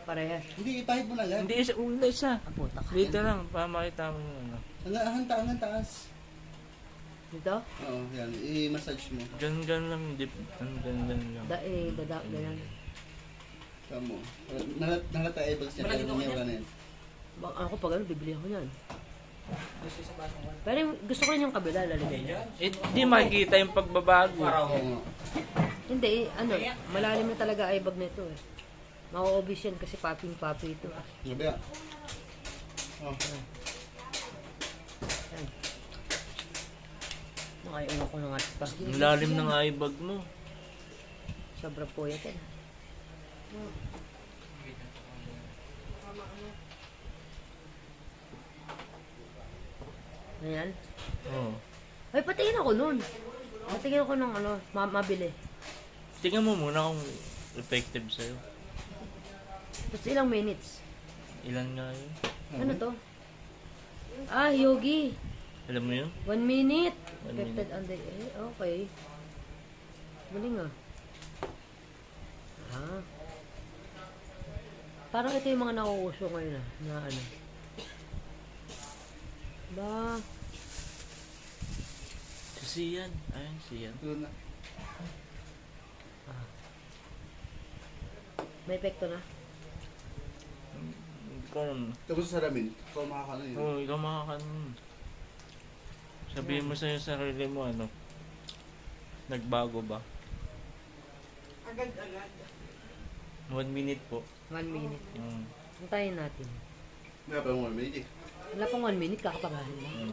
Parehas. Hindi, ipahid mo na agad. Hindi, isa. Ang puta ka. Dito lang, para makita mo yung ano. Hanggang taas. Dito? Oo, yan. I-massage mo. Gan lang, dip. Gan lang. Ganyan. Tama. Nalata ay bags niya. Pero may wala na yan. Ako pag ano, bibili ako yan. Pero gusto ko rin yung kabila, lalagay niya. Di makikita yung pagbabago. Oo nga. Hindi, ano, malalim na talaga ay bag nito eh. Mako-obvious yan kasi popping-poppy ito. Sabi ah. Oh. Yan. Nakaiwan ko ng atas pa. Ang lalim ng eye bag mo. Sobra po yan. Ayan. Oo. Ay, patingin ako nun. Patingin ako ng ano, mabili. Tingnan mo muna kung effective sa'yo. Tapos ilang minutes? Ilan nga yun? Ano to? Ah, Yogi. Alam mo yun? 1 minute. 1 Affected minute. under... okay. Galing ah. Ah. Parang ito yung mga nauuso ngayon ah. Na ano. Ba... Si Sian. Ayun, Sian. Doon na. May epekto na. Ikaw naman. Tapos sa salamin. Ikaw makakano yun. Oo, ikaw makakanon. Sabihin mo sa'yo sarili mo, ano? Nagbago ba? Agad-agad. 1 minute po. 1 minute. Mm. Antayin natin. Wala pa mo, may Wala pang 1 minute, kakapagahin na.